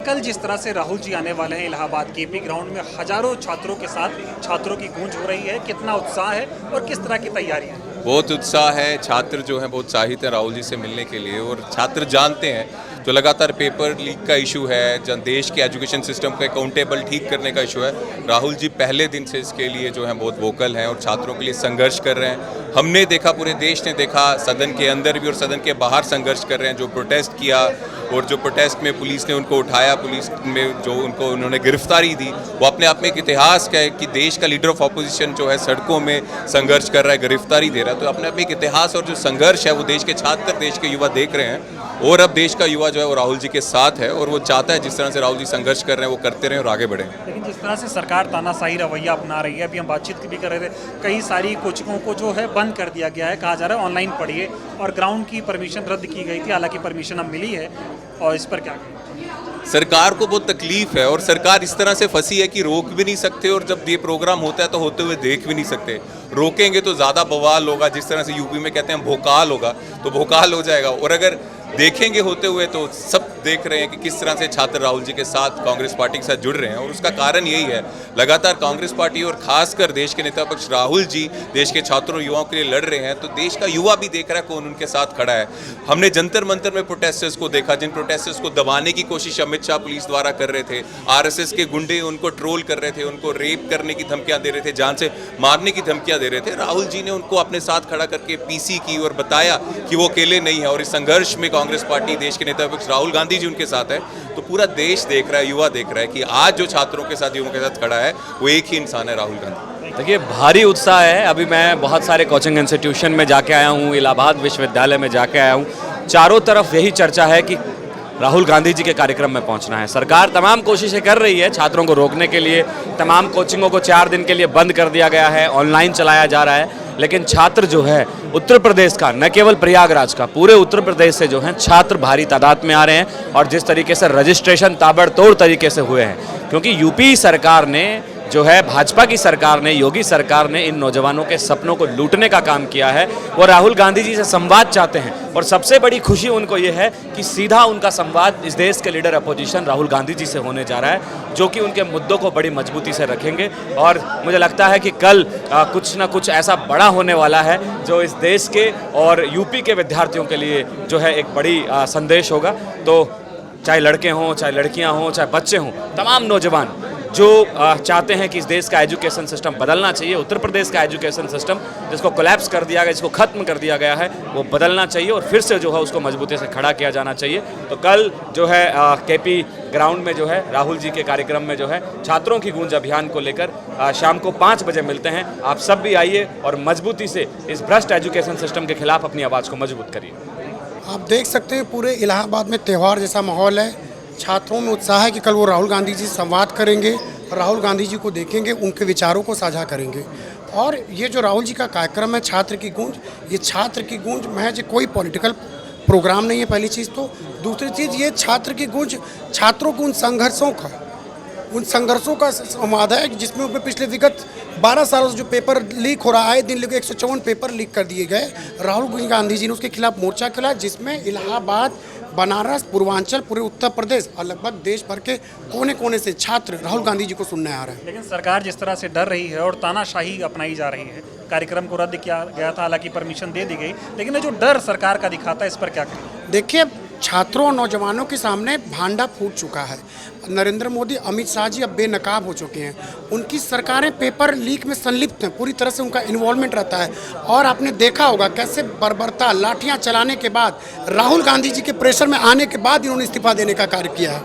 कल जिस तरह से राहुल जी आने वाले हैं इलाहाबाद केपी ग्राउंड में, हजारों छात्रों के साथ छात्रों की गूंज हो रही है, कितना उत्साह है और किस तरह की तैयारियां हैं? बहुत उत्साह है। छात्र जो हैं बहुत उत्साहित हैं राहुल जी से मिलने के लिए, और छात्र जानते हैं जो लगातार पेपर लीक का इशू है, जन देश के एजुकेशन सिस्टम को अकाउंटेबल ठीक करने का इशू है, राहुल जी पहले दिन से इसके लिए जो है बहुत वोकल हैं और छात्रों के लिए संघर्ष कर रहे हैं। हमने देखा, पूरे देश ने देखा, सदन के अंदर भी और सदन के बाहर संघर्ष कर रहे हैं। जो प्रोटेस्ट किया और जो प्रोटेस्ट में पुलिस ने उनको उठाया, पुलिस में जो उन्होंने गिरफ्तारी दी, वो अपने आप में एक इतिहास का है कि देश का लीडर ऑफ अपोजिशन जो है सड़कों में संघर्ष कर रहा है, गिरफ्तारी दे रहा है। तो अपने आप में एक इतिहास और जो संघर्ष है वो देश के छात्र, देश के युवा देख रहे हैं। और अब देश का युवा जो है वो राहुल जी के साथ है और वो चाहता है जिस तरह से राहुल जी संघर्ष कर रहे हैं वो करते रहें और आगे बढ़ें। लेकिन जिस तरह से सरकार तानाशाही रवैया अपना रही है, अभी हम बातचीत भी कर रहे थे, कई सारी कोचिंगों को जो है बंद कर दिया गया है, कहा जा रहा है ऑनलाइन पढ़िए, और ग्राउंड की परमिशन रद्द की गई थी, हालांकि परमिशन अब मिली है, और इस पर क्या कहें? सरकार को बहुत तकलीफ है और सरकार इस तरह से फंसी है कि रोक भी नहीं सकते, और जब ये प्रोग्राम होता है तो होते हुए देख भी नहीं सकते। रोकेंगे तो ज़्यादा बवाल होगा, जिस तरह से यूपी में कहते हैं भोकाल होगा, तो भोकाल हो जाएगा। और अगर देखेंगे होते हुए तो सब देख रहे हैं कि किस तरह से छात्र राहुल जी के साथ, कांग्रेस पार्टी के साथ जुड़ रहे हैं। और उसका कारण यही है, लगातार कांग्रेस पार्टी और खासकर देश के नेता पक्ष राहुल जी देश के छात्रों युवाओं के लिए लड़ रहे हैं, तो देश का युवा भी देख रहा है कौन उनके साथ खड़ा है। हमने जंतर मंतर में प्रोटेस्टर्स को देखा, जिन प्रोटेस्टर्स को दबाने की कोशिश अमित शाह पुलिस द्वारा कर रहे थे, आरएसएस के गुंडे उनको ट्रोल कर रहे थे, उनको रेप करने की धमकियां दे रहे थे, जान से मारने की धमकियां दे रहे थे। राहुल जी ने उनको अपने साथ खड़ा करके पीसी की और बताया कि वो अकेले नहीं है, और इस संघर्ष में कांग्रेस पार्टी, देश के नेता विपक्ष राहुल गांधी जी उनके साथ है। तो पूरा देश देख रहा है, युवा देख रहा है कि आज जो छात्रों के साथ, युवाओं के साथ खड़ा है वो एक ही इंसान है, राहुल गांधी। देखिए, भारी उत्साह है। अभी मैं बहुत सारे कोचिंग इंस्टीट्यूशन में जाके आया हूँ, इलाहाबाद विश्वविद्यालय में जाके आया हूँ। चारों तरफ यही चर्चा है कि राहुल गांधी जी के कार्यक्रम में पहुंचना है। सरकार तमाम कोशिशें कर रही है छात्रों को रोकने के लिए। तमाम कोचिंगों को 4 दिन के लिए बंद कर दिया गया है, ऑनलाइन चलाया जा रहा है। लेकिन छात्र जो है उत्तर प्रदेश का, न केवल प्रयागराज का, पूरे उत्तर प्रदेश से जो हैं छात्र भारी तादाद में आ रहे हैं। और जिस तरीके से रजिस्ट्रेशन ताबड़तोड़ तरीके से हुए हैं, क्योंकि यूपी सरकार ने जो है, भाजपा की सरकार ने, योगी सरकार ने इन नौजवानों के सपनों को लूटने का काम किया है। वो राहुल गांधी जी से संवाद चाहते हैं, और सबसे बड़ी खुशी उनको ये है कि सीधा उनका संवाद इस देश के लीडर अपोजिशन राहुल गांधी जी से होने जा रहा है, जो कि उनके मुद्दों को बड़ी मजबूती से रखेंगे। और मुझे लगता है कि कल कुछ ना कुछ ऐसा बड़ा होने वाला है जो इस देश के और यूपी के विद्यार्थियों के लिए जो है एक बड़ी संदेश होगा। तो चाहे लड़के हों, चाहे लड़कियां हों, चाहे बच्चे हों, तमाम नौजवान जो चाहते हैं कि इस देश का एजुकेशन सिस्टम बदलना चाहिए, उत्तर प्रदेश का एजुकेशन सिस्टम जिसको कोलैप्स कर दिया गया, जिसको ख़त्म कर दिया गया है, वो बदलना चाहिए और फिर से जो है उसको मजबूती से खड़ा किया जाना चाहिए। तो कल जो है केपी ग्राउंड में जो है राहुल जी के कार्यक्रम में जो है छात्रों की गूंज अभियान को लेकर शाम को 5 बजे मिलते हैं। आप सब भी आइए और मजबूती से इस भ्रष्ट एजुकेशन सिस्टम के खिलाफ अपनी आवाज़ को मजबूत करिए। आप देख सकते हैं पूरे इलाहाबाद में त्यौहार जैसा माहौल है। छात्रों में उत्साह है कि कल वो राहुल गांधी जी से संवाद करेंगे, राहुल गांधी जी को देखेंगे, उनके विचारों को साझा करेंगे। और ये जो राहुल जी का कार्यक्रम है छात्र की गूंज, ये छात्र की गूंज महज कोई पॉलिटिकल प्रोग्राम नहीं है, पहली चीज़ तो। दूसरी चीज़, ये छात्र की गूंज छात्रों को उन संघर्षों का संवाद है जिसमें वे पिछले विगत 12 सालों से जो पेपर लीक हो रहा है, दिन लगे 154 पेपर लीक कर दिए गए। राहुल गांधी जी ने उसके खिलाफ मोर्चा खोला, जिसमें इलाहाबाद, बनारस, पूर्वांचल, पूरे उत्तर प्रदेश और लगभग देश भर के कोने कोने से छात्र राहुल गांधी जी को सुनने आ रहे हैं। लेकिन सरकार जिस तरह से डर रही है और तानाशाही अपनाई जा रही है, कार्यक्रम को रद्द किया गया था, हालांकि परमिशन दे दी गई, लेकिन ये जो डर सरकार का दिखाता है, इस पर क्या कहें? देखिए, छात्रों और नौजवानों के सामने भांडा फूट चुका है। नरेंद्र मोदी, अमित शाह जी अब बेनकाब हो चुके हैं। उनकी सरकारें पेपर लीक में संलिप्त हैं, पूरी तरह से उनका इन्वॉल्वमेंट रहता है। और आपने देखा होगा कैसे बर्बरता, लाठियां चलाने के बाद, राहुल गांधी जी के प्रेशर में आने के बाद इन्होंने इस्तीफा देने का कार्य किया है।